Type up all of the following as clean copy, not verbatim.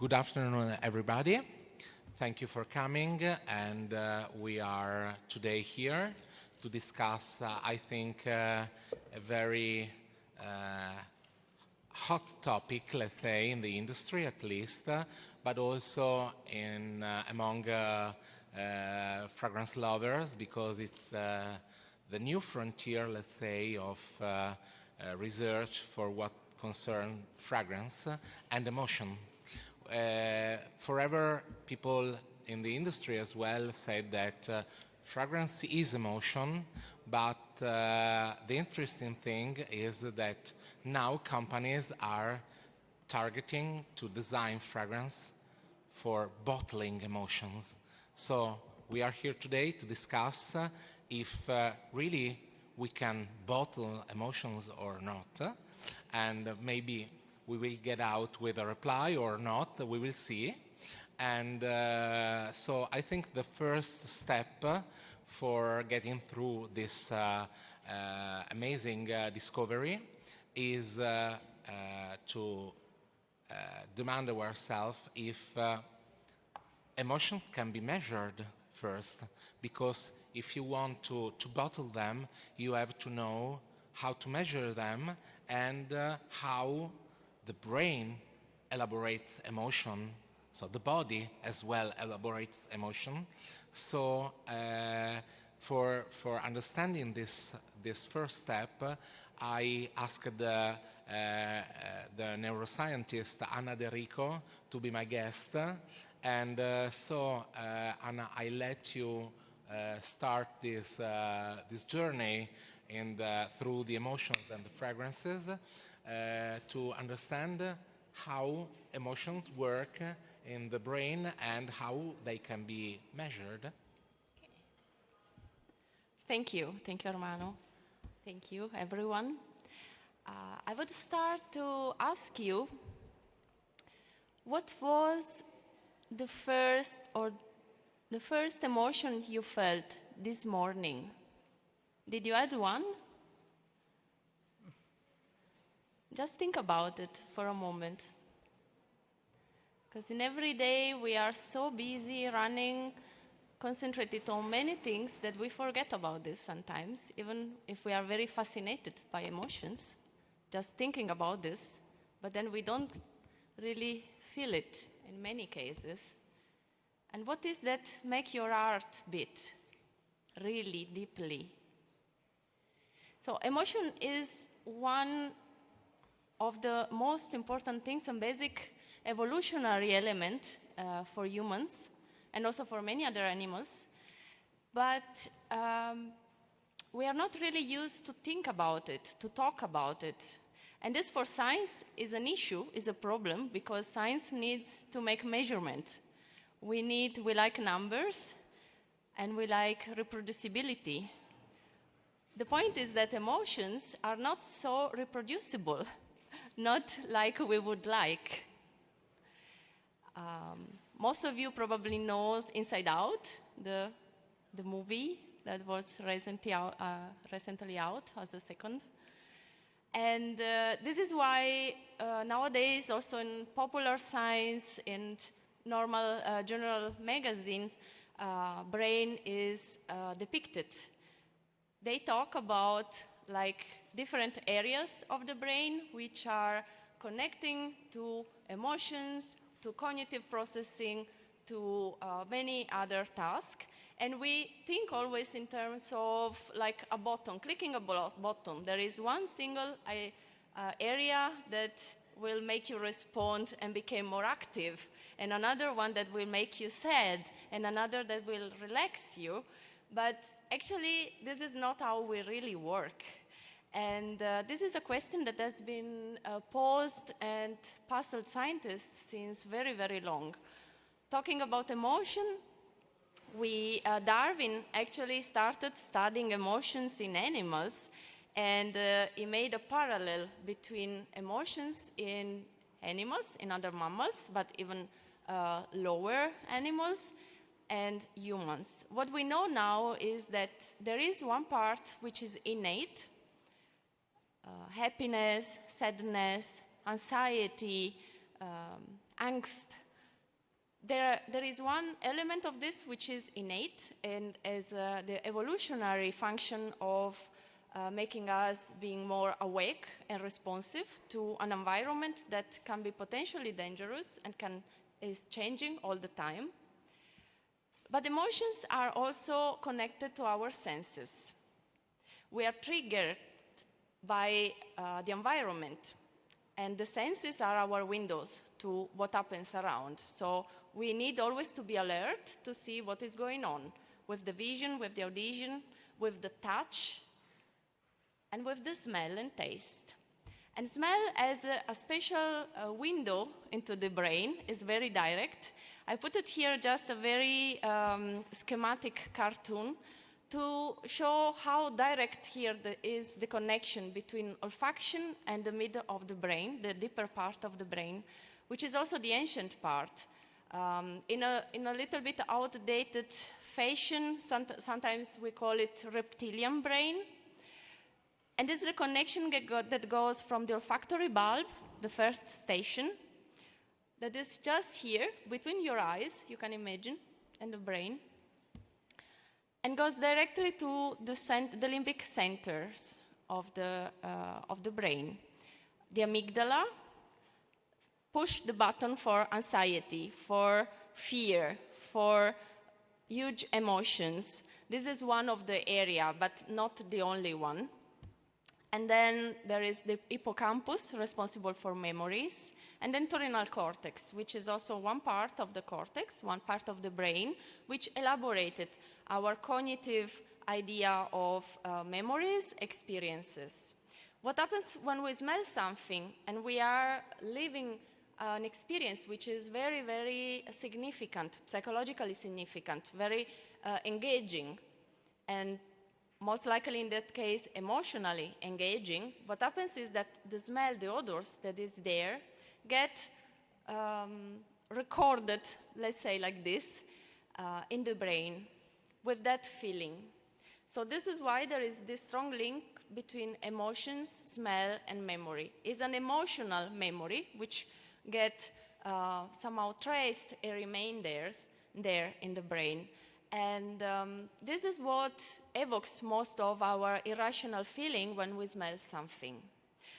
Good afternoon, everybody. Thank you for coming, and we are today here to discuss, I think, a very hot topic, let's say, in the industry at least, but also among fragrance lovers, because it's the new frontier, let's say, of research for what concerns fragrance and emotion. Forever, people in the industry as well said that fragrance is emotion, but the interesting thing is that now companies are targeting to design fragrance for bottling emotions. So we are here today to discuss if really we can bottle emotions or not, and maybe we will get out with a reply or not, we will see. And so I think the first step for getting through this amazing discovery is to demand ourselves if emotions can be measured first, because if you want to bottle them, you have to know how to measure them and how the brain elaborates emotion, so the body as well elaborates emotion. So for understanding this first step, I asked the neuroscientist Anna De Rico to be my guest, and so Anna, I let you start this journey through the emotions and the fragrances. To understand how emotions work in the brain and how they can be measured. Thank you, Armano. Thank you, everyone. I would start to ask you, what was the first emotion you felt this morning? Did you add one? Just think about it for a moment. Because in every day we are so busy running, concentrated on many things that we forget about this sometimes, even if we are very fascinated by emotions, just thinking about this, but then we don't really feel it in many cases. And what is that make your heart beat really deeply? So emotion is one of the most important things and basic evolutionary element for humans and also for many other animals. But we are not really used to think about it, to talk about it. And this for science is an issue, is a problem, because science needs to make measurement. We like numbers and we like reproducibility. The point is that emotions are not so reproducible. Not like we would like. Most of you probably know Inside Out, the movie that was recently out as a second. And this is why nowadays also in popular science and normal general magazines, brain is depicted. They talk about like different areas of the brain which are connecting to emotions, to cognitive processing, to many other tasks. And we think always in terms of like a button, clicking a button. There is one single area that will make you respond and become more active, and another one that will make you sad, and another that will relax you. But actually, this is not how we really work. And this is a question that has been posed and puzzled scientists since very, very long. Talking about emotion, Darwin actually started studying emotions in animals, and he made a parallel between emotions in animals, in other mammals, but even lower animals, and humans. What we know now is that there is one part which is innate, happiness, sadness, anxiety, angst, there is one element of this which is innate and as the evolutionary function of making us being more awake and responsive to an environment that can be potentially dangerous and is changing all the time. But emotions are also connected to our senses. We are triggered by the environment, and the senses are our windows to what happens around. So we need always to be alert to see what is going on with the vision, with the audition, with the touch, and with the smell and taste. And smell as a special window into the brain is very direct. I put it here just a very schematic cartoon to show how direct here is the connection between olfaction and the middle of the brain, the deeper part of the brain, which is also the ancient part. In a little bit outdated fashion, sometimes we call it reptilian brain. And this is the connection that goes from the olfactory bulb, the first station, that is just here, between your eyes, you can imagine, and the brain, and goes directly to the limbic centers of the brain. The amygdala push the button for anxiety, for fear, for huge emotions. This is one of the area, but not the only one. And then there is the hippocampus, responsible for memories, and then entorhinal cortex, which is also one part of the cortex, one part of the brain, which elaborated our cognitive idea of memories, experiences. What happens when we smell something and we are living an experience which is very, very significant, psychologically significant, very engaging, and most likely in that case, emotionally engaging, what happens is that the smell, the odors that is there, get recorded, let's say like this, in the brain with that feeling. So this is why there is this strong link between emotions, smell, and memory. It's an emotional memory which get somehow traced and remain there in the brain. And this is what evokes most of our irrational feeling when we smell something.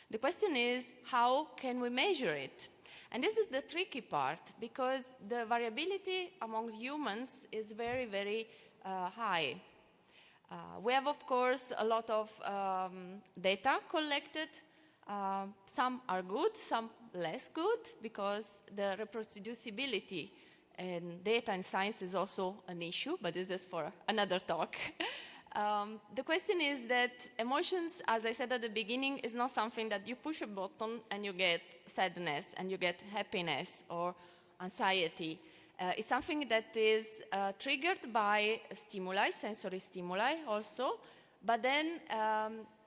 The question is, how can we measure it? And this is the tricky part, because the variability among humans is very, very high. We have, of course, a lot of data collected. Some are good, some less good, because the reproducibility and data and science is also an issue, but this is for another talk. The question is that emotions, as I said at the beginning, is not something that you push a button and you get sadness and you get happiness or anxiety. It's something that is triggered by stimuli, sensory stimuli also, but then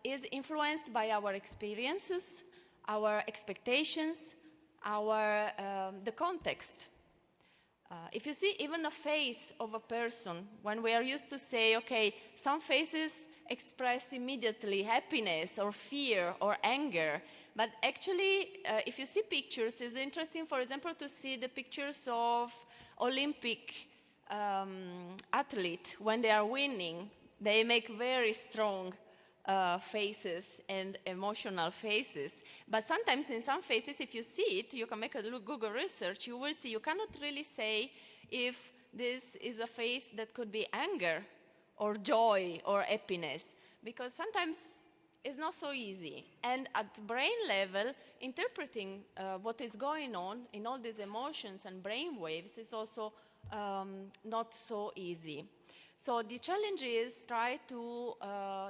is influenced by our experiences, our expectations, the context. If you see even a face of a person, when we are used to say, okay, some faces express immediately happiness or fear or anger, but actually, if you see pictures, it's interesting, for example, to see the pictures of Olympic athletes when they are winning. They make very strong faces and emotional faces. But sometimes in some faces, if you see it, you can make a Google research, you will see, you cannot really say if this is a face that could be anger or joy or happiness, because sometimes it's not so easy. And at brain level, interpreting what is going on in all these emotions and brain waves is also not so easy. So the challenge is try to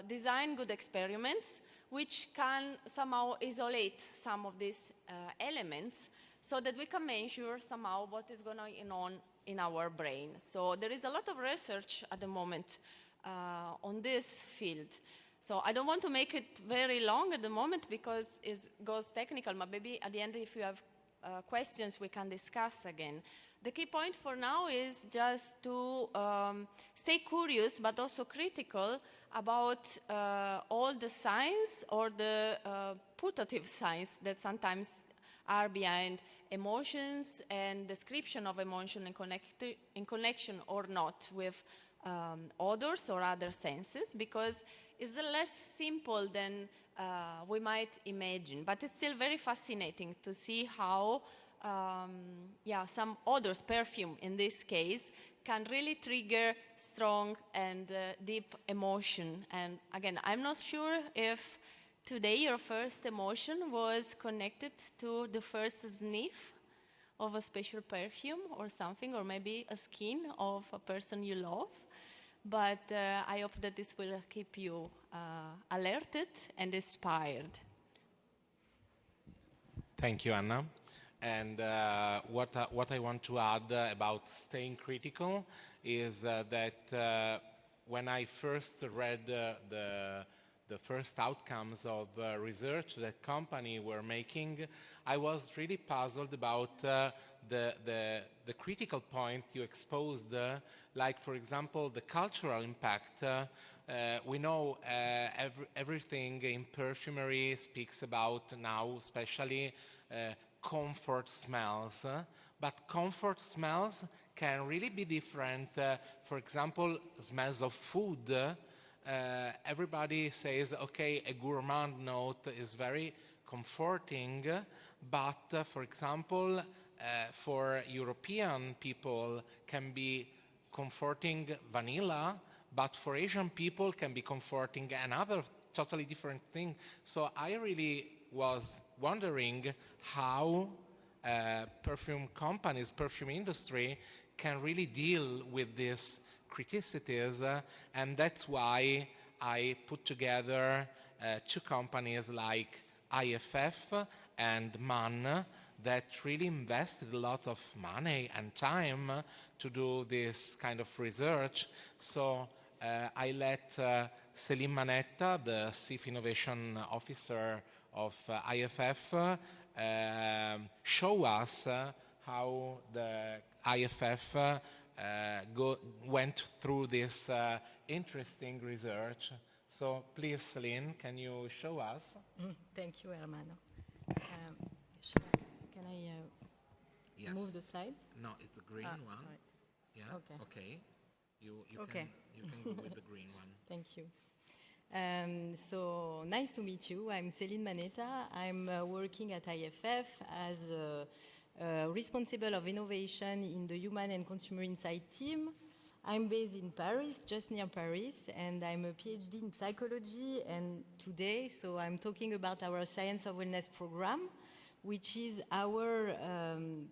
design good experiments which can somehow isolate some of these elements so that we can measure somehow what is going on in our brain. So there is a lot of research at the moment on this field. So I don't want to make it very long at the moment because it goes technical, but maybe at the end if you have questions we can discuss again. The key point for now is just to stay curious but also critical about all the signs or the putative signs that sometimes are behind emotions and description of emotion in connection or not with odors or other senses, because it's less simple than we might imagine. But it's still very fascinating to see how some odors, perfume in this case, can really trigger strong and deep emotion. And again, I'm not sure if today your first emotion was connected to the first sniff of a special perfume or something, or maybe a skin of a person you love. But I hope that this will keep you alerted and inspired. Thank you, Anna. And what I want to add about staying critical is that when I first read the first outcomes of research that company were making, I was really puzzled about the critical point you exposed, like, for example, the cultural impact. We know everything in perfumery speaks about now, especially comfort smells, but comfort smells can really be different. For example, smells of food. Everybody says, okay, a gourmand note is very comforting, but for example, for European people can be comforting vanilla, but for Asian people can be comforting another totally different thing. So I really was wondering how perfume companies, perfume industry can really deal with these criticities, and that's why I put together two companies like IFF and MAN that really invested a lot of money and time to do this kind of research. So I let Céline Manetta, the Chief Innovation Officer of IFF, show us how the IFF went through this interesting research. So please, Céline, can you show us? Thank you, Hermano. Can I Yes. move the slides? No, it's the green one. Sorry. Yeah. Okay. Okay. You Okay. can go with the green one. Thank you. So nice to meet you. I'm Céline Manetta. I'm working at IFF as responsible of innovation in the Human and Consumer Insight team. I'm based in Paris, just near Paris, and I'm a PhD in psychology. And today, so I'm talking about our Science of Wellness program, which is our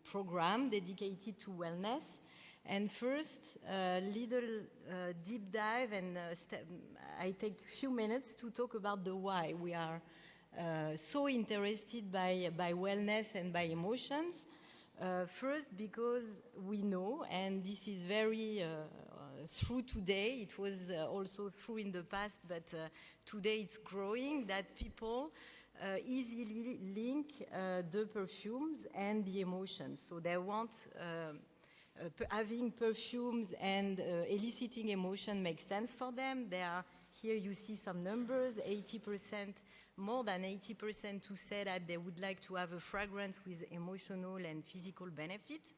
program dedicated to wellness. And first, a little deep dive, and I take a few minutes to talk about the why we are so interested by wellness and by emotions. First, because we know, and this is very true today, it was also true in the past, but today it's growing, that people easily link the perfumes and the emotions. So they want having perfumes and eliciting emotion makes sense for them. Here you see some numbers, 80%, more than 80% to say that they would like to have a fragrance with emotional and physical benefits.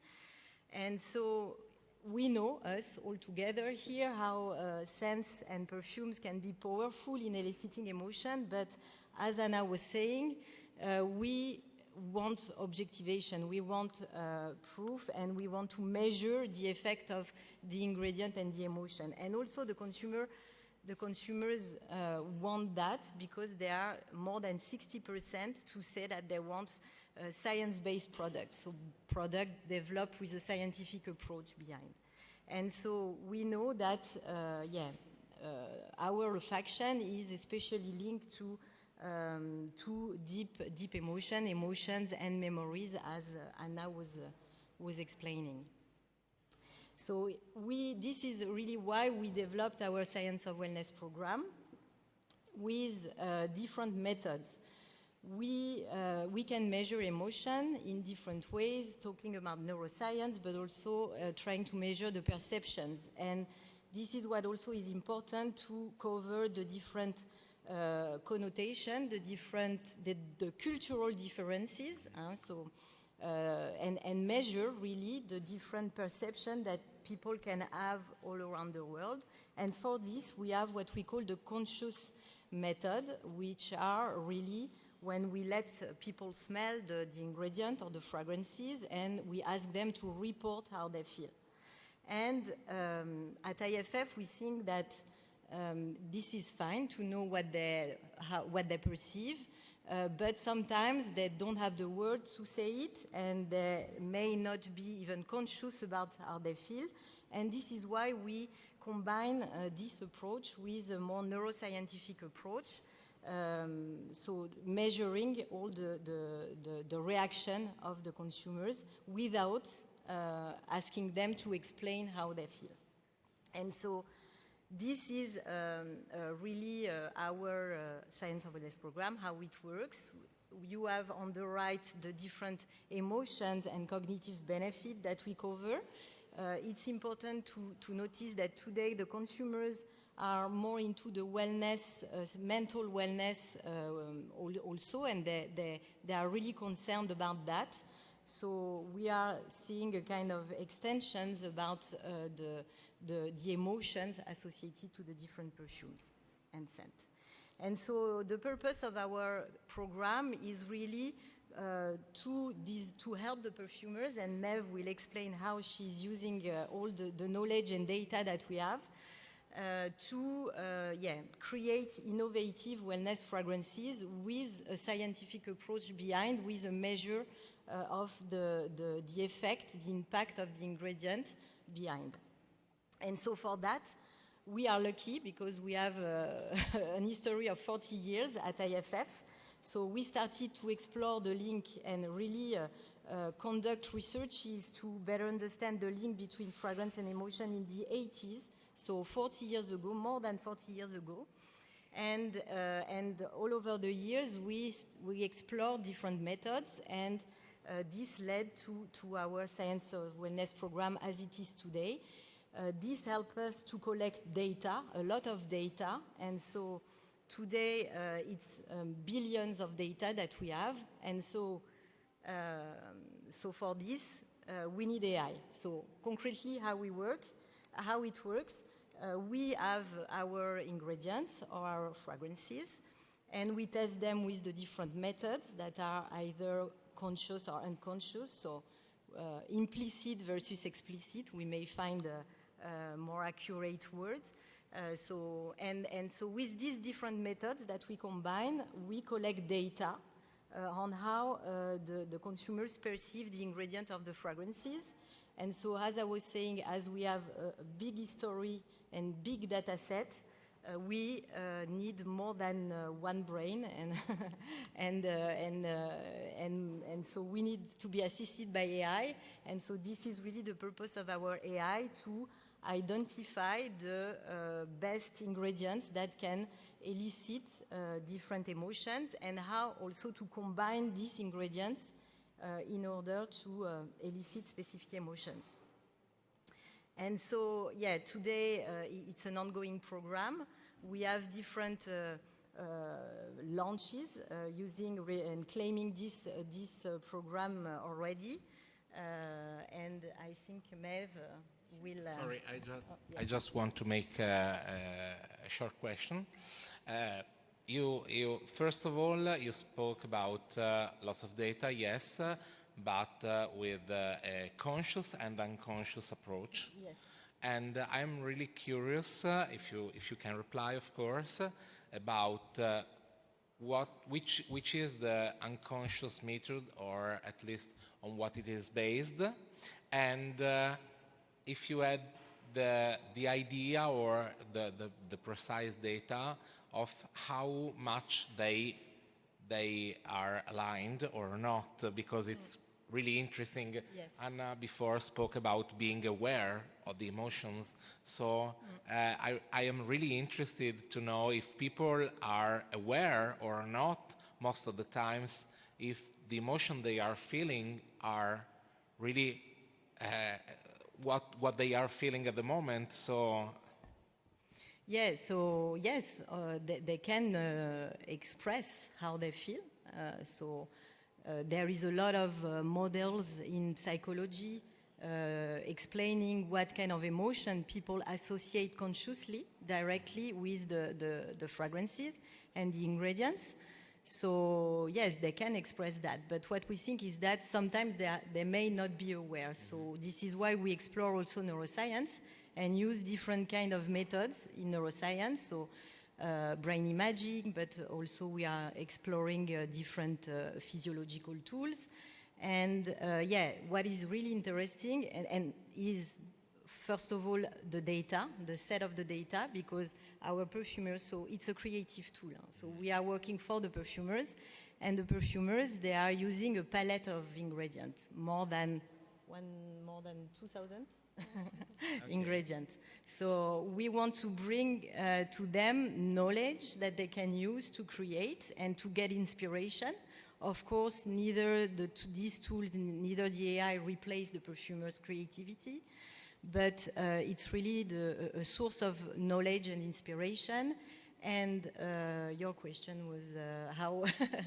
And so we know, us all together here, how scents and perfumes can be powerful in eliciting emotion, but as Anna was saying, we want objectivation, we want proof, and we want to measure the effect of the ingredient and the emotion. And also the consumers want that, because there are more than 60% to say that they want science-based products, so product developed with a scientific approach behind. And so we know that, our olfaction is especially linked to deep emotions and memories, as Anna was explaining. So this is really why we developed our Science of Wellness program with different methods. We can measure emotion in different ways, talking about neuroscience, but also trying to measure the perceptions. And this is what also is important to cover the different connotation, the cultural differences, and measure really the different perception that people can have all around the world. And for this, we have what we call the conscious method, which are really when we let people smell the ingredient or the fragrances, and we ask them to report how they feel. And at IFF, we think that this is fine to know what they perceive, but sometimes they don't have the words to say it, and they may not be even conscious about how they feel. And this is why we combine this approach with a more neuroscientific approach, so measuring all the reaction of the consumers without asking them to explain how they feel. And so this is really our Science of Wellness program, how it works. You have on the right the different emotions and cognitive benefits that we cover. It's important to notice that today the consumers are more into the wellness, mental wellness also, and they are really concerned about that. So we are seeing a kind of extensions about the emotions associated to the different perfumes and scent. And so the purpose of our program is really to help the perfumers, and Mev will explain how she's using all the knowledge and data that we have to create innovative wellness fragrances with a scientific approach behind, with a measure of the effect, the impact of the ingredient behind. And so for that, we are lucky because we have an history of 40 years at IFF. So we started to explore the link and really conduct researches to better understand the link between fragrance and emotion in the 80s, so 40 years ago, more than 40 years ago. And all over the years, we explored different methods, and this led to our Science of Wellness program as it is today. This helped us to collect data, a lot of data, and so today it's billions of data that we have, and so for this we need AI. So concretely, how it works, we have our ingredients or our fragrances, and we test them with the different methods that are either conscious or unconscious. So implicit versus explicit, we may find more accurate words. So with these different methods that we combine, we collect data on how the consumers perceive the ingredient of the fragrances. And so, as I was saying, as we have a big history and big data set, we need more than one brain, and so we need to be assisted by AI. And so this is really the purpose of our AI, to identify the best ingredients that can elicit different emotions, and how also to combine these ingredients in order to elicit specific emotions. And so, today it's an ongoing program. We have different launches using and claiming this program already. And I think Mev will... Sorry, I just want to make a short question. You first of all, you spoke about lots of data, yes, but with a conscious and unconscious approach. Yes. And I'm really curious, if you can reply, of course, about which is the unconscious method, or at least on what it is based, and if you had the idea or the precise data of how much they are aligned or not, because it's really interesting. Yes. Anna before spoke about being aware of the emotions. So I am really interested to know if people are aware or not most of the times, if the emotion they are feeling are really what they are feeling at the moment. So Yeah, so yes, they can express how they feel. There is a lot of models in psychology explaining what kind of emotion people associate consciously directly with the fragrances and the ingredients. So yes, they can express that. But what we think is that sometimes they may not be aware. So this is why we explore also neuroscience and use different kind of methods in neuroscience. So brain imaging, but also we are exploring different physiological tools. And yeah, what is really interesting and is, first of all, the data, the set of the data, because our perfumers, so it's a creative tool. So we are working for the perfumers, and the perfumers, they are using a palette of ingredients, more than 2,000 ingredients. So we want to bring to them knowledge that they can use to create and to get inspiration. Of course, neither these tools, neither the AI replace the perfumer's creativity, but it's really a source of knowledge and inspiration. And your question was how...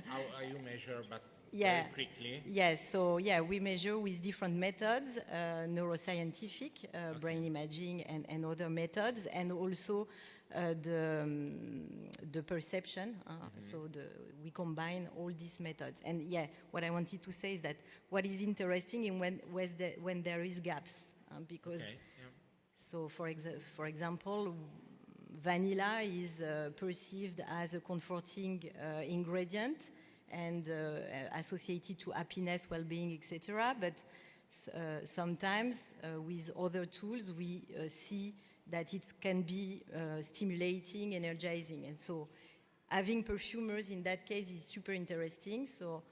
How you measure, but yeah. very quickly? Yes, so yeah, we measure with different methods, neuroscientific, brain imaging and other methods, and also the perception. So we combine all these methods. And yeah, what I wanted to say is that what is interesting in when there is gaps, because, so for example, vanilla is perceived as a comforting ingredient and associated to happiness, well-being, etc. But sometimes with other tools, we see that it can be stimulating, energizing. And so having perfumers in that case is super interesting, so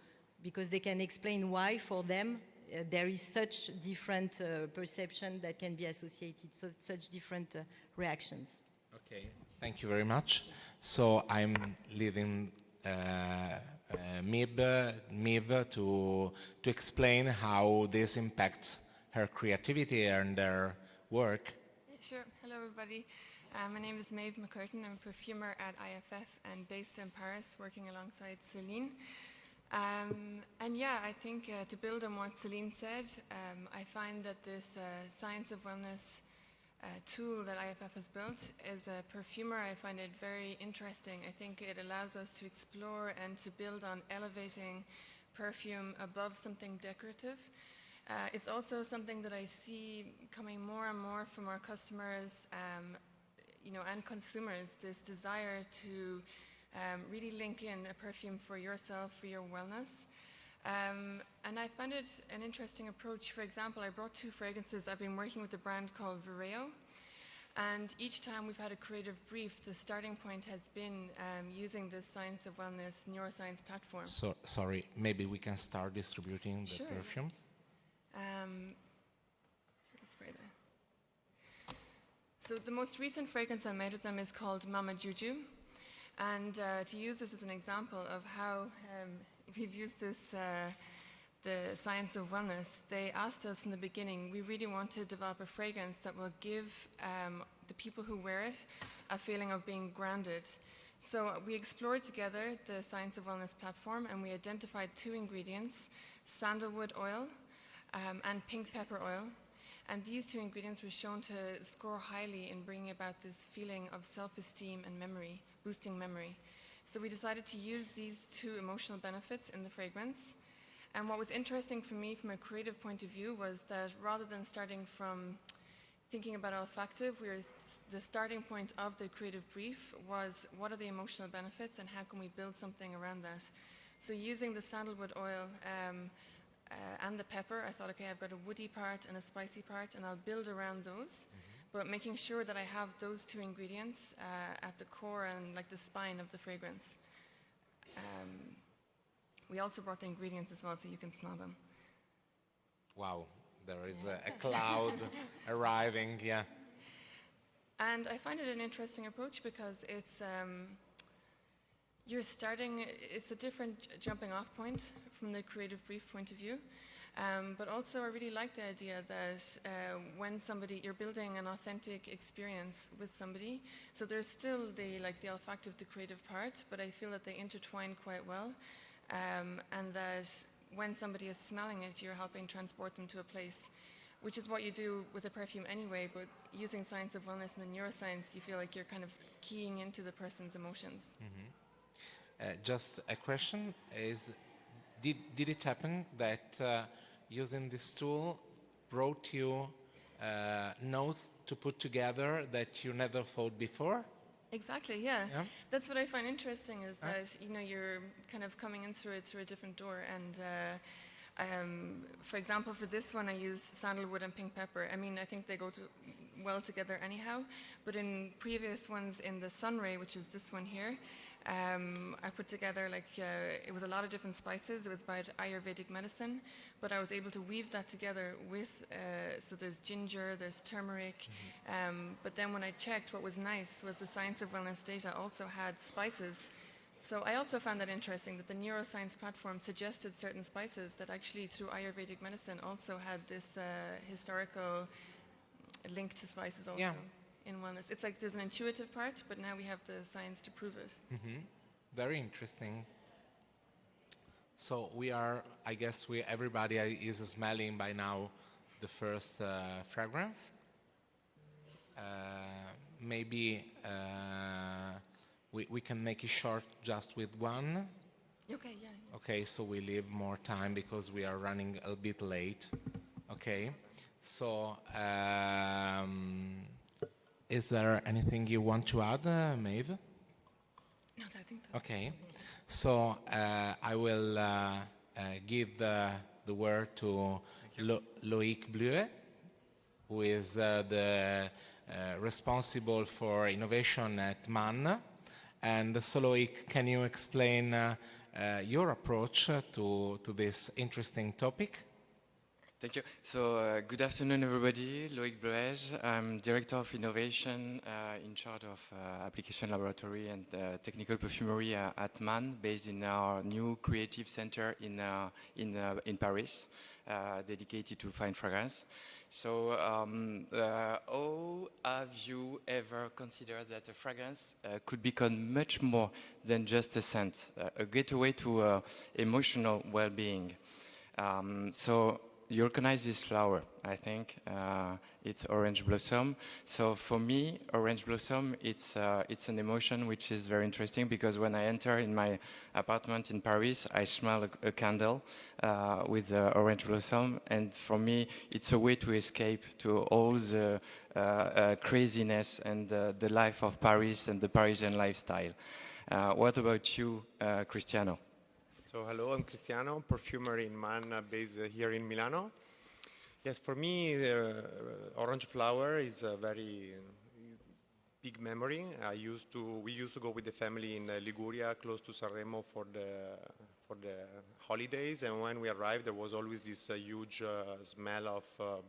because they can explain why for them there is such different perception that can be associated, so such different reactions. Okay, thank you very much. So I'm leading Mib to explain how this impacts her creativity and their work. Sure. Hello, everybody. My name is Maeve McCurtain. I'm a perfumer at IFF and based in Paris, working alongside Celine. And yeah, I think to build on what Celine said, I find that this Science of Wellness tool that IFF has built, as a perfumer, I find it very interesting. I think it allows us to explore and to build on elevating perfume above something decorative. It's also something that I see coming more and more from our customers, and consumers, this desire to really link in a perfume for yourself, for your wellness. And I find it an interesting approach. For example, I brought 2 fragrances. I've been working with a brand called Vireo, and each time we've had a creative brief, the starting point has been using this Science of Wellness neuroscience platform. So, sorry, maybe we can start distributing the perfumes? Spray that. So the most recent fragrance I made with them is called Mama Juju. And to use this as an example of how we've used this, the Science of Wellness, they asked us from the beginning, we really want to develop a fragrance that will give the people who wear it a feeling of being grounded. So we explored together the Science of Wellness platform, and we identified 2 ingredients, sandalwood oil and pink pepper oil. And these 2 ingredients were shown to score highly in bringing about this feeling of self-esteem and memory, boosting memory. So we decided to use these 2 emotional benefits in the fragrance. And what was interesting for me from a creative point of view was that rather than starting from thinking about olfactive, the starting point of the creative brief was what are the emotional benefits and how can we build something around that. So using the sandalwood oil and the pepper, I thought, okay, I've got a woody part and a spicy part, and I'll build around those, but making sure that I have those 2 ingredients at the core and like the spine of the fragrance. We also brought the ingredients as well, so you can smell them. Wow, there is a cloud arriving, yeah. And I find it an interesting approach because it's it's a different jumping off point from the creative brief point of view. But also I really like the idea that when you're building an authentic experience with somebody, so there's still the olfactive, the creative part, but I feel that they intertwine quite well, and that when somebody is smelling it, you're helping transport them to a place, which is what you do with a perfume anyway, but using science of wellness and the neuroscience, you feel like you're kind of keying into the person's emotions. Just a question is, did it happen that using this tool brought you notes to put together that you never thought before? Exactly, yeah. Yeah. That's what I find interesting is that you're kind of coming in through a different door. And for example, for this one, I used sandalwood and pink pepper. I mean, I think they go well together anyhow. But in previous ones, in the Sunray, which is this one here, I put together it was a lot of different spices. It was about Ayurvedic medicine, but I was able to weave that together with, so there's ginger, there's turmeric, but then when I checked, what was nice was the Science of Wellness data also had spices. So I also found that interesting that the neuroscience platform suggested certain spices that actually through Ayurvedic medicine also had this historical link to spices also. Yeah. In wellness. It's like there's an intuitive part, but now we have the science to prove it. Very interesting. So I guess everybody is smelling by now the first fragrance. Maybe we can make it short just with one. Okay, yeah. Okay, so we leave more time because we are running a bit late. Okay, so is there anything you want to add, Maeve? No, I think that's Okay, so I will give the word to Loïc Bluet, who is the responsible for innovation at MAN. And so Loïc, can you explain your approach to this interesting topic? Thank you. So good afternoon, everybody. Loïc Bluet. I'm Director of Innovation in charge of Application Laboratory and Technical Perfumery at MAN, based in our new creative center in Paris, dedicated to fine fragrance. So how have you ever considered that a fragrance could become much more than just a scent, a gateway to emotional well-being? So you recognize this flower, I think. It's orange blossom. So for me, orange blossom, it's an emotion which is very interesting because when I enter in my apartment in Paris, I smell a candle with orange blossom. And for me, it's a way to escape to all the craziness and the life of Paris and the Parisian lifestyle. What about you, Cristiano? So hello, I'm Cristiano, perfumer in MAN, based here in Milano. Yes, for me, orange flower is a very big memory. We used to go with the family in Liguria, close to Sanremo, for the holidays. And when we arrived, there was always this huge smell of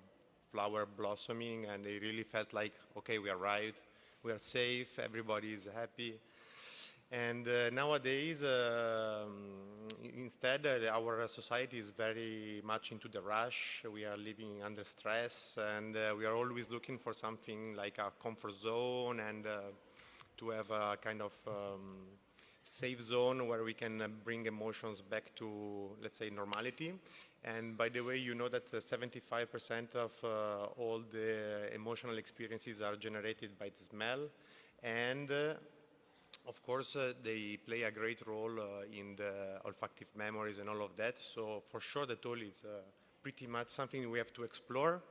flower blossoming, and it really felt like, okay, we arrived, we are safe, everybody is happy. And nowadays, instead, our society is very much into the rush. We are living under stress, and we are always looking for something like a comfort zone and to have a kind of safe zone where we can bring emotions back to, let's say, normality. And by the way, you know that 75% of all the emotional experiences are generated by the smell. And of course, they play a great role in the olfactive memories and all of that. So for sure, the tool is pretty much something we have to explore.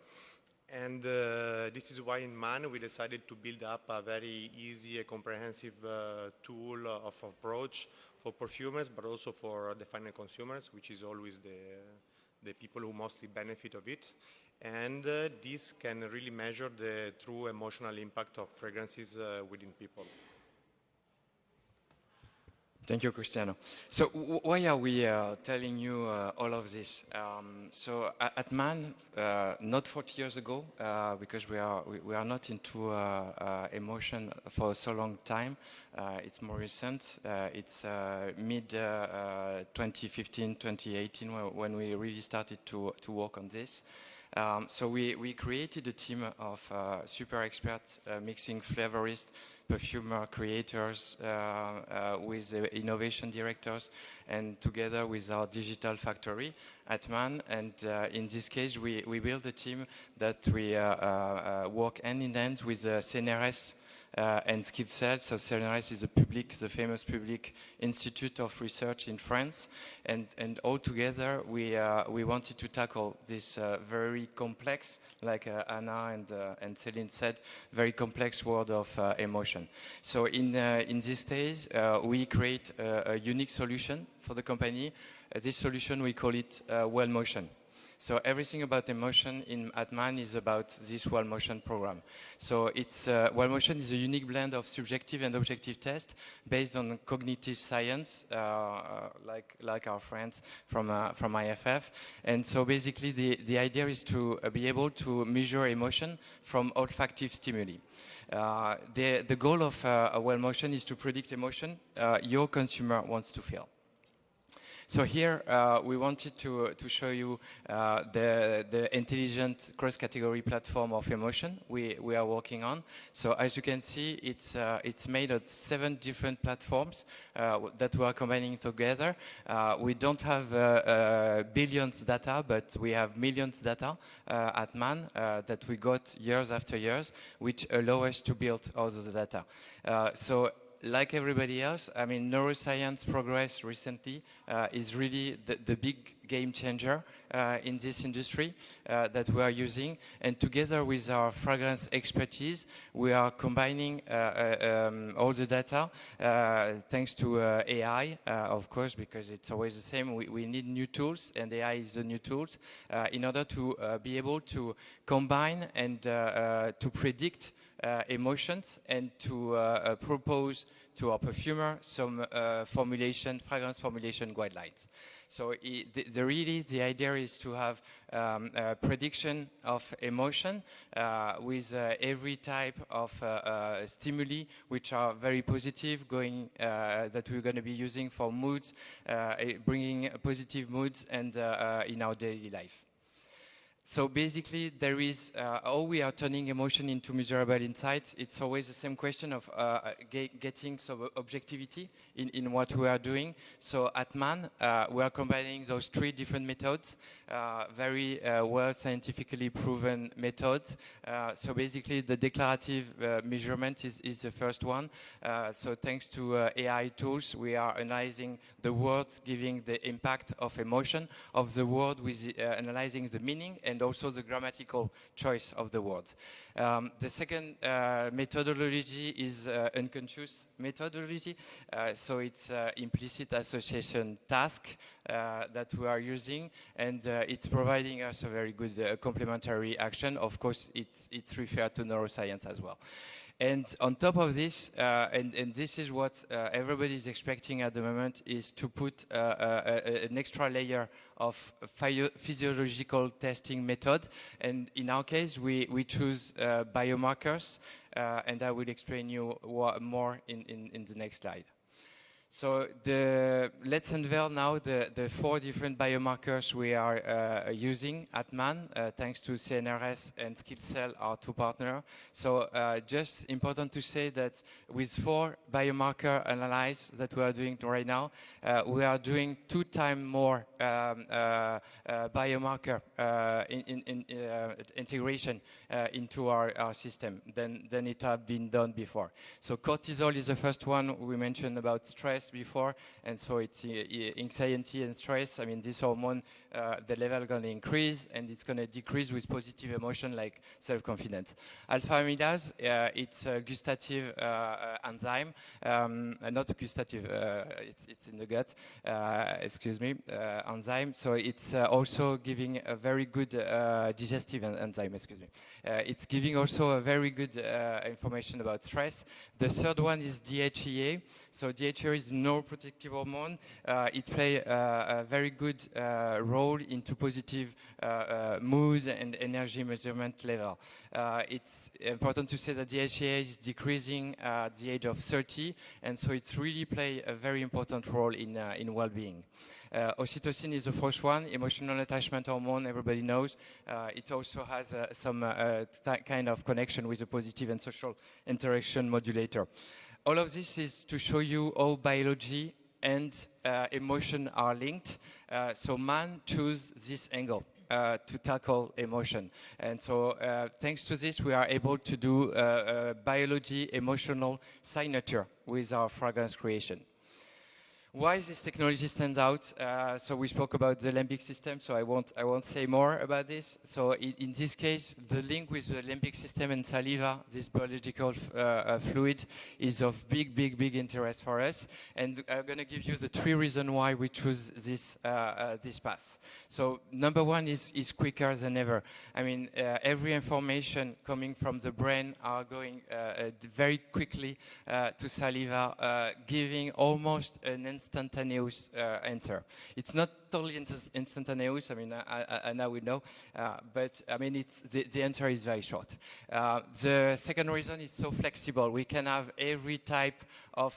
And this is why in MAN we decided to build up a very easy and comprehensive tool of approach for perfumers, but also for the final consumers, which is always the people who mostly benefit of it. And this can really measure the true emotional impact of fragrances within people. Thank you, Cristiano. So why are we telling you all of this? So at Man, not 40 years ago, because we are not into emotion for so long time. It's more recent. It's mid 2015, 2018 when we really started to work on this. So we created a team of super experts mixing flavorists, perfumer creators with innovation directors, and together with our digital factory at Man. And in this case, we built a team that we work hand in hand with CNRS and SkillCell. So CNRS is the famous public institute of research in France, and all together we wanted to tackle this very complex, like Anna and Céline said, very complex world of emotion. So in these days, we create a unique solution for the company. This solution, we call it WellMotion. So everything about emotion at Man is about this WellMotion program. So it's WellMotion is a unique blend of subjective and objective tests based on cognitive science, like our friends from IFF. And so basically the idea is to be able to measure emotion from olfactive stimuli. The goal of WellMotion is to predict emotion your consumer wants to feel. So here we wanted to show you the intelligent cross-category platform of emotion we are working on. So as you can see, it's made of 7 different platforms that we are combining together. We don't have billions data, but we have millions data at Man that we got years after years, which allow us to build all the data. So like everybody else, I mean, neuroscience progress recently is really the big game changer in this industry that we are using. And together with our fragrance expertise, we are combining all the data thanks to AI, of course, because it's always the same. We need new tools, and AI is the new tools, in order to be able to combine and to predict emotions and to propose to our perfumer some fragrance formulation guidelines. So the idea is to have a prediction of emotion with every type of stimuli which are very positive, that we're going to be using for moods, bringing positive moods and in our daily life. So basically, there is how we are turning emotion into measurable insights. It's always the same question of getting some objectivity in what we are doing. So at Man, we are combining those 3 different methods, very well scientifically proven methods. So basically, the declarative measurement is the first one. So thanks to AI tools, we are analyzing the words, giving the impact of emotion of the word with analyzing the meaning and also the grammatical choice of the word. The second methodology is unconscious methodology. So it's implicit association task that we are using, and it's providing us a very good complementary action. Of course, it's referred to neuroscience as well. And on top of this, and this is what everybody is expecting at the moment, is to put an extra layer of physiological testing method. And in our case, we choose biomarkers, and I will explain you more in the next slide. So let's unveil now the 4 different biomarkers we are using at Man, thanks to CNRS and SkillCell, our 2 partners. So just important to say that with 4 biomarker analysis that we are doing right now, we are doing 2 times more biomarker integration into our system than it had been done before. So cortisol is the first one we mentioned about stress before, and so it's anxiety and stress. I mean, this hormone, the level going to increase, and it's going to decrease with positive emotion like self-confidence. Alpha amylase, it's a gustative enzyme, not gustative, it's in the gut, excuse me, enzyme. So it's also giving a very good digestive enzyme, excuse me. It's giving also a very good information about stress. The third one is DHEA. So DHEA is is neuroprotective hormone. It plays a very good role into positive mood and energy measurement level. It's important to say that the HGH is decreasing at the age of 30, and so it's really play a very important role in well-being. Oxytocin is the first one, emotional attachment hormone, everybody knows. It also has some kind of connection with a positive and social interaction modulator. All of this is to show you how biology and emotion are linked. So man chose this angle to tackle emotion. And so thanks to this, we are able to do biology, emotional signature with our fragrance creation. Why this technology stands out? So we spoke about the limbic system, so I won't say more about this. So in this case, the link with the limbic system and saliva, this biological fluid, is of big interest for us. And I'm going to give you the 3 reasons why we choose this path. So number 1 is quicker than ever. I mean, every information coming from the brain are going very quickly to saliva, giving almost an instantaneous answer. It's not totally instantaneous. I mean, now we know, but I mean, the answer is very short. The second reason is so flexible. We can have every type of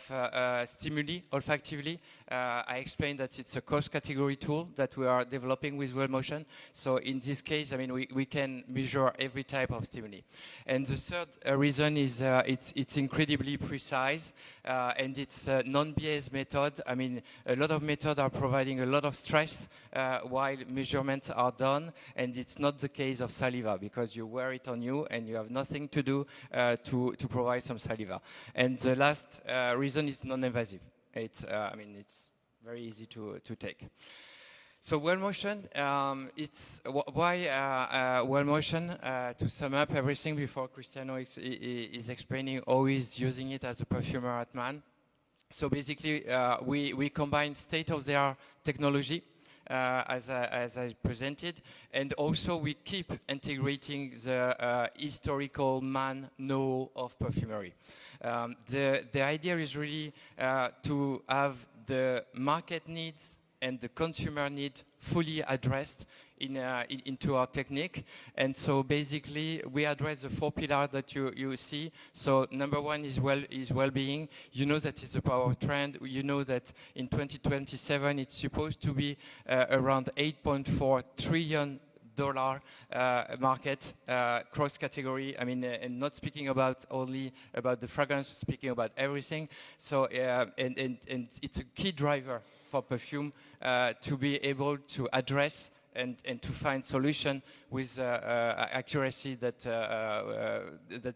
stimuli olfactively. I explained that it's a cross-category tool that we are developing with WellMotion. So in this case, I mean, we can measure every type of stimuli. And the third reason is it's incredibly precise, and it's a non-biased method. I mean, a lot of methods are providing a lot of stress while measurements are done, and it's not the case of saliva, because you wear it on you and you have nothing to do to provide some saliva. And the last reason is non-invasive. I mean, it's very easy to take. So WellMotion, why WellMotion? To sum up everything before Cristiano is explaining how he's using it as a perfumer at Man. So basically, we combine state-of-the-art technology, as I presented, and also we keep integrating the historical Man know of perfumery. The idea is really to have the market needs and the consumer need fully addressed into our technique. And so basically we address the 4 pillars that you see. So number 1 is well-being. You know that is a power trend. You know that in 2027 it's supposed to be around $8.4 trillion market, cross-category. I mean, and not speaking only about the fragrance, speaking about everything. So and it's a key driver for perfume to be able to address and to find solution with accuracy that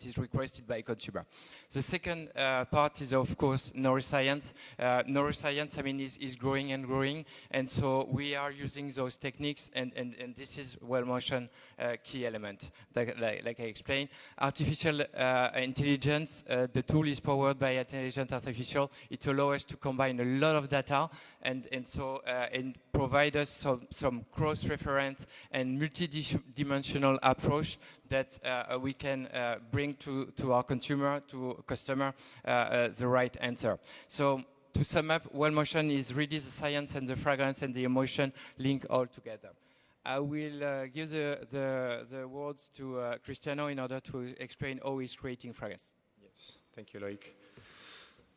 is requested by consumer. The second part is, of course, neuroscience. Neuroscience, I mean, is growing and growing, and so we are using those techniques, and this is WellMotion key element, like I explained. Artificial intelligence, the tool is powered by intelligent artificial. It allows us to combine a lot of data, and so and provide us some cross-reference and multi-dimensional approach that we can bring to our consumer, to customer, the right answer. So to sum up, WellMotion is really the science and the fragrance and the emotion link all together. I will give the words to Cristiano in order to explain how he's creating fragrance. Yes, thank you, Loic.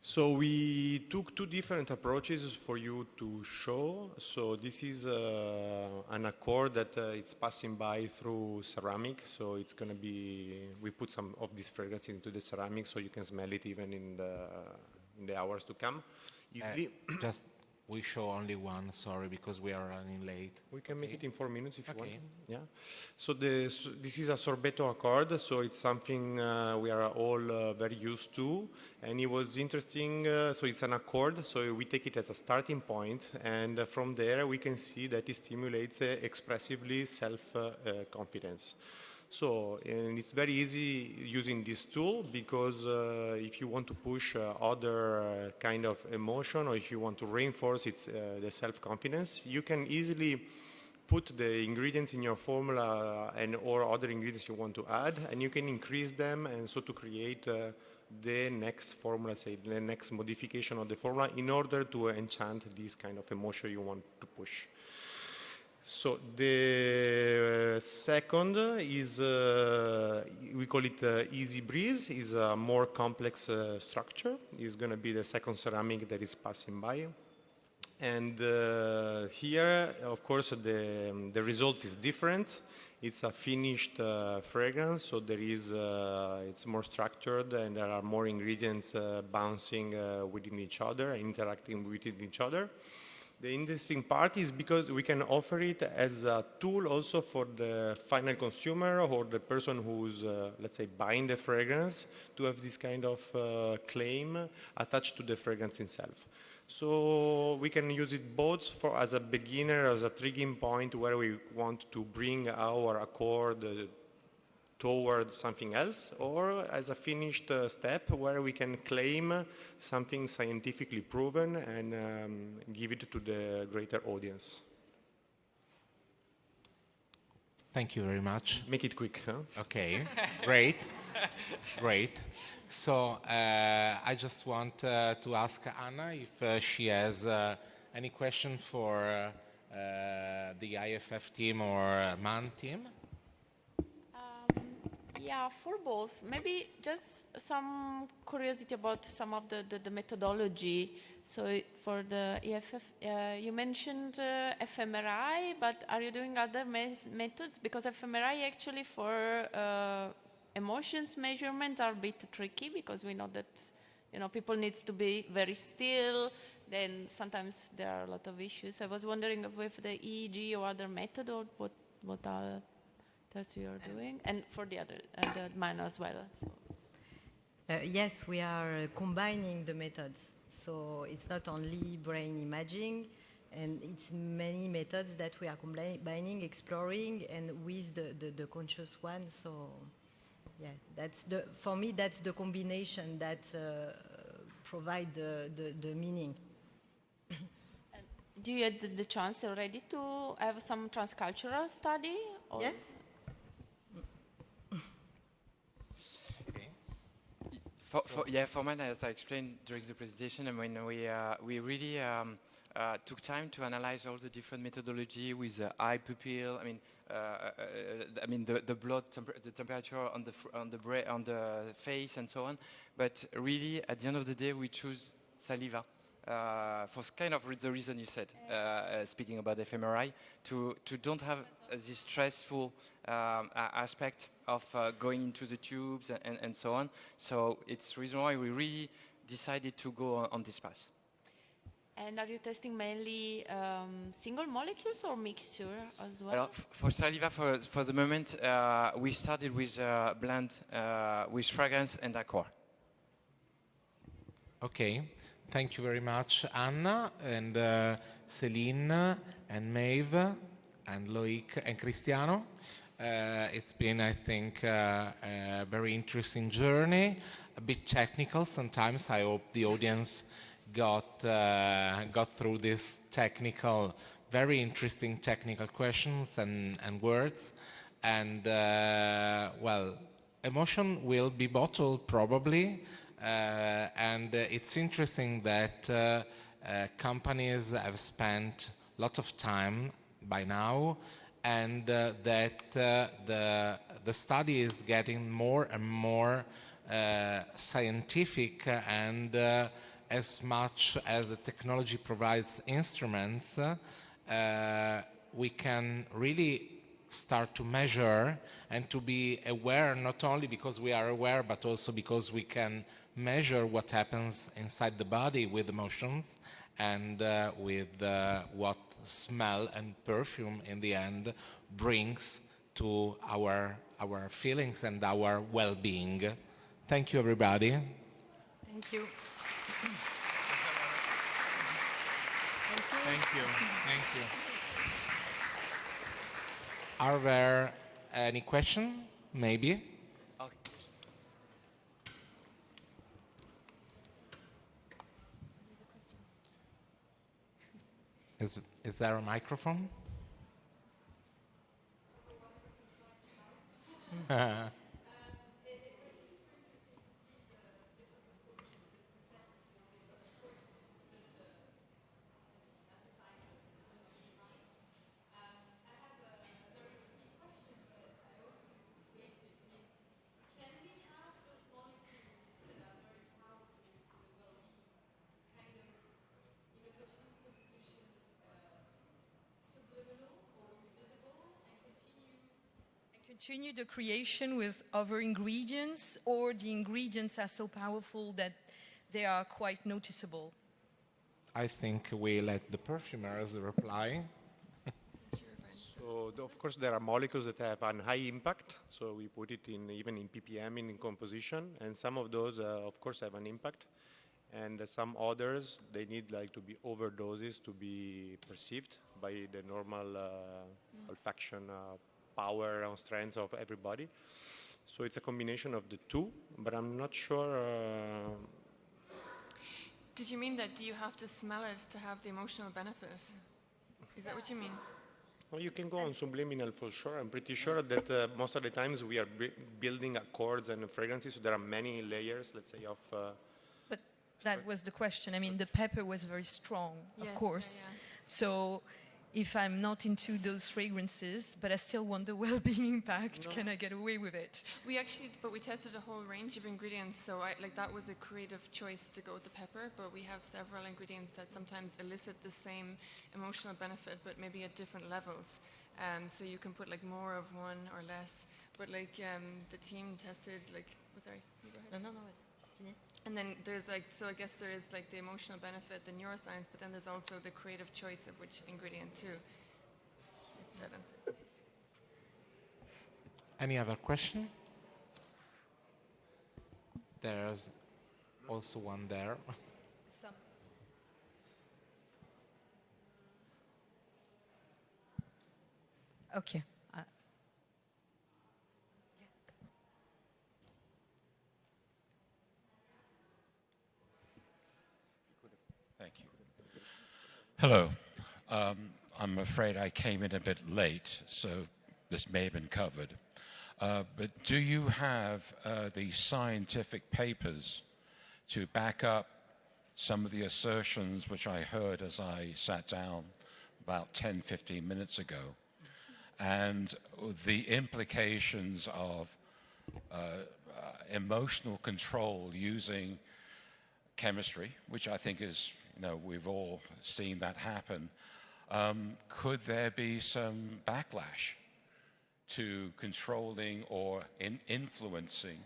So we took 2 different approaches for you to show. So this is an accord that it's passing by through ceramic. So it's going to be, we put some of this fragrance into the ceramic so you can smell it even in the hours to come easily. Just we show only one, sorry, because we are running late. We can make it in 4 minutes if you want. Okay. Yeah. So this is a sorbetto accord. So it's something we are all very used to, and it was interesting. So it's an accord. So we take it as a starting point, and from there we can see that it stimulates expressively self-confidence. So, and it's very easy using this tool, because if you want to push other kind of emotion, or if you want to reinforce the self-confidence, you can easily put the ingredients in your formula or other ingredients you want to add, and you can increase them, and so to create the next formula, say the next modification of the formula, in order to enchant this kind of emotion you want to push. So the second is, we call it Easy Breeze, is a more complex structure. It's going to be the second ceramic that is passing by. And here, of course, the result is different. It's a finished fragrance, so there is, it's more structured and there are more ingredients bouncing within each other, interacting within each other. The interesting part is because we can offer it as a tool also for the final consumer or the person who's, let's say, buying the fragrance to have this kind of claim attached to the fragrance itself. So we can use it both for as a beginner, as a triggering point where we want to bring our accord toward something else, or as a finished step where we can claim something scientifically proven and give it to the greater audience. Thank you very much. Make it quick, huh? Okay, great, great. So I just want to ask Anna if she has any question for the IFF team or MAN team. Yeah, for both. Maybe just some curiosity about some of the methodology. So for the EFF, you mentioned fMRI, but are you doing other methods? Because fMRI actually for emotions measurement are a bit tricky because we know that people needs to be very still. Then sometimes there are a lot of issues. I was wondering if the EEG or other method or what are that you are doing, and for the other, the MAN as well. So. Yes, we are combining the methods. So it's not only brain imaging, and it's many methods that we are combining, exploring, and with the conscious one. So, yeah, for me, that's the combination that provide the meaning. Do you have the chance already to have some transcultural study? Or? Yes. For MAN, as I explained during the presentation, I mean, we really took time to analyze all the different methodology with the eye pupil. I mean, the blood, the temperature on the face, and so on. But really, at the end of the day, we choose saliva. For kind of the reason you said, speaking about fMRI, to don't have this stressful aspect of going into the tubes and so on. So it's the reason why we really decided to go on this path. And are you testing mainly single molecules or mixture as well? Well, for saliva, for the moment, we started with blend with fragrance and accord. Okay. Thank you very much, Anna, and Céline, and Maeve, and Loic, and Cristiano. It's been, I think, a very interesting journey, a bit technical sometimes. I hope the audience got through this technical, very interesting technical questions and words. And, well, emotion will be bottled probably. And it's interesting that companies have spent lots of time by now, and that the study is getting more and more scientific, and as much as the technology provides instruments, we can really start to measure and to be aware, not only because we are aware, but also because we can measure what happens inside the body with emotions and with what smell and perfume in the end brings to our feelings and our well-being. Thank you, everybody. Thank you. Thank you. Thank you. Are there any questions? Maybe. Okay. Is there a microphone? continue the creation with other ingredients, or the ingredients are so powerful that they are quite noticeable? I think we let the perfumers reply. So, of course, there are molecules that have an high impact, so we put it in even in ppm in composition, and some of those, of course, have an impact, and some others, they need like to be overdoses to be perceived by the normal olfaction power and strength of everybody. So it's a combination of the two, but I'm not sure. Did you mean that do you have to smell it to have the emotional benefit? Is that what you mean? Well, you can go on subliminal for sure. I'm pretty sure that most of the times we are building accords and fragrances, so there are many layers, let's say, of... But that was the question. I mean, the pepper was very strong, Yes, of course. yeah. So if I'm not into those fragrances, but I still want the well-being impact, can I get away with it? We tested a whole range of ingredients, so that was a creative choice to go with the pepper, but we have several ingredients that sometimes elicit the same emotional benefit, but maybe at different levels. So you can put like more of one or less, but like the team tested sorry, you go ahead. No, fini. And then there's so I guess there is the emotional benefit, the neuroscience, but then there's also the creative choice of which ingredient too. If that answers. Any other question? There's also one there. Okay. Thank you. Hello. I'm afraid I came in a bit late, so this may have been covered. But do you have the scientific papers to back up some of the assertions which I heard as I sat down about 10, 15 minutes ago? And the implications of emotional control using chemistry, which I think is, we've all seen that happen. Could there be some backlash to controlling or influencing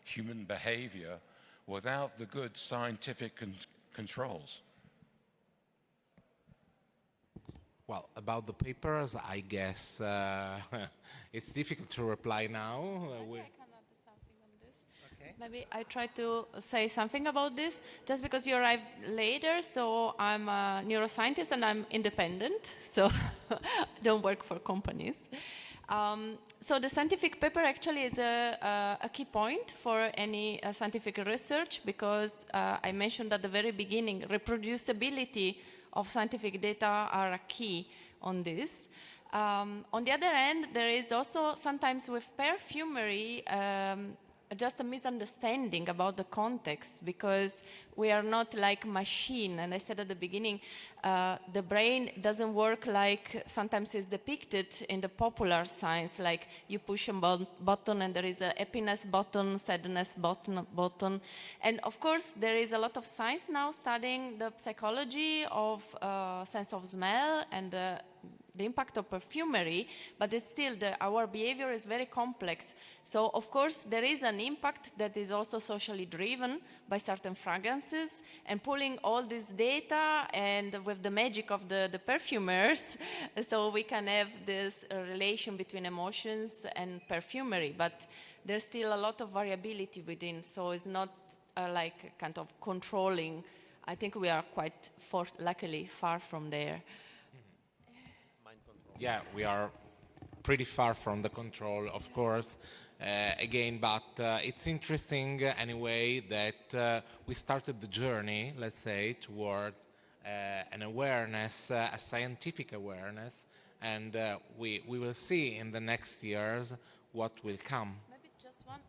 human behavior without the good scientific controls? Well, about the papers, I guess it's difficult to reply now. Maybe I can add something on this. Okay. Maybe I try to say something about this, just because you arrived later, so I'm a neuroscientist and I'm independent, so don't work for companies. So the scientific paper actually is a key point for any scientific research, because I mentioned at the very beginning, reproducibility of scientific data are a key on this. On the other hand, there is also sometimes with perfumery just a misunderstanding about the context, because we are not like machine. And I said at the beginning, the brain doesn't work like sometimes is depicted in the popular science, like you push a button and there is a happiness button, sadness button. And of course, there is a lot of science now studying the psychology of sense of smell and the impact of perfumery, but it's still our behavior is very complex. So of course there is an impact that is also socially driven by certain fragrances, and pulling all this data and with the magic of the perfumers, so we can have this relation between emotions and perfumery, but there's still a lot of variability within, so it's not like kind of controlling. I think we are quite, luckily, far from there. Yeah, we are pretty far from the control, of course. Again, but it's interesting anyway that we started the journey, let's say, toward an awareness, a scientific awareness, and we will see in the next years what will come. Maybe just one,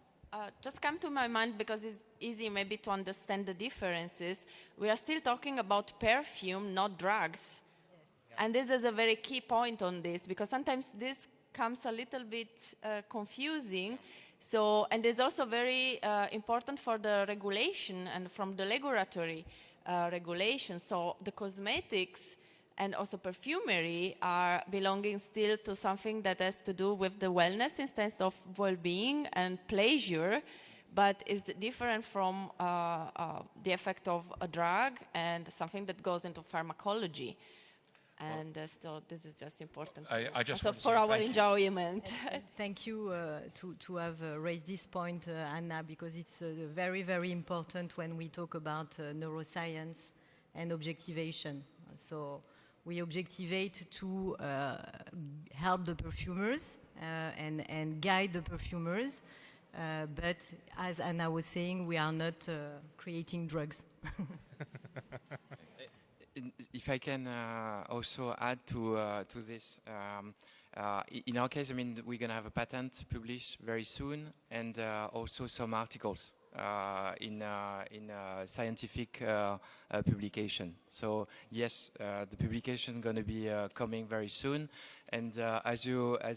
just come to my mind because it's easy maybe to understand the differences. We are still talking about perfume, not drugs. And this is a very key point on this, because sometimes this comes a little bit confusing. So, and it's also very important for the regulation and from the regulatory regulation. So the cosmetics and also perfumery are belonging still to something that has to do with the wellness instead of well-being and pleasure, but is different from the effect of a drug and something that goes into pharmacology. And so this is just important I just also want to for say our thank you. enjoyment. Thank you to have raised this point, Anna, because it's very, very important when we talk about neuroscience and objectivation. So we objectivate to help the perfumers and guide the perfumers. But as Anna was saying, we are not creating drugs. If I can also add to this, in our case, I mean, we're going to have a patent published very soon, and also some articles in scientific publication. So yes, the publication going to be coming very soon. And as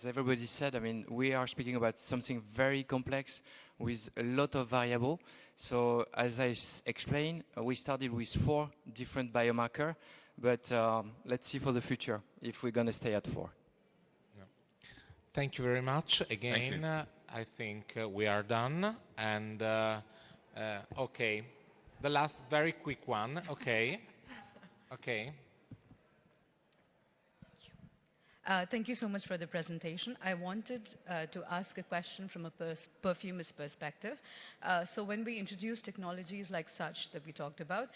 everybody said, I mean, we are speaking about something very complex with a lot of variable. So as I explained, we started with 4 different biomarkers, but let's see for the future if we're going to stay at 4. Yeah. Thank you very much. Again, I think we are done. And okay, the last very quick one. Okay. Okay. Thank you so much for the presentation. I wanted to ask a question from a perfumist perspective. So when we introduce technologies like such that we talked about,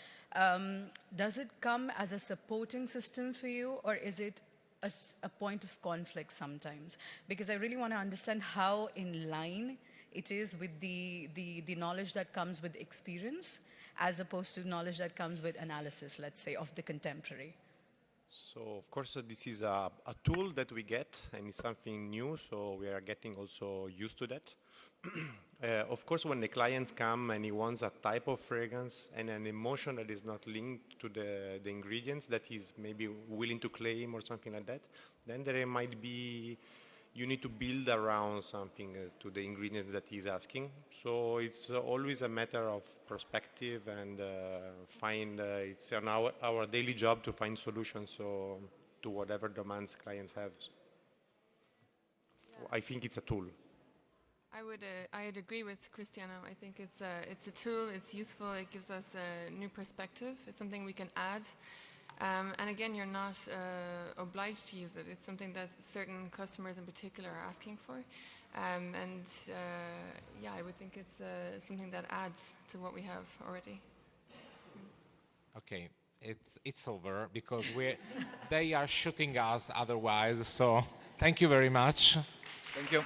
does it come as a supporting system for you, or is it a point of conflict sometimes? Because I really want to understand how in line it is with the knowledge that comes with experience, as opposed to knowledge that comes with analysis, let's say, of the contemporary. So, of course, this is a tool that we get, and it's something new, so we are getting also used to that. Of course, when the clients come and he wants a type of fragrance and an emotion that is not linked to the ingredients that he's maybe willing to claim or something like that, then there might be, you need to build around something to the ingredients that he's asking. So it's always a matter of perspective and it's on our daily job to find solutions to whatever demands clients have. Yeah. I think it's a tool. I'd agree with Cristiano. I think it's a tool, it's useful, it gives us a new perspective, it's something we can add. And again, you're not obliged to use it. It's something that certain customers in particular are asking for. Yeah, I would think it's something that adds to what we have already. Okay, it's over because they are shooting us otherwise. So thank you very much. Thank you.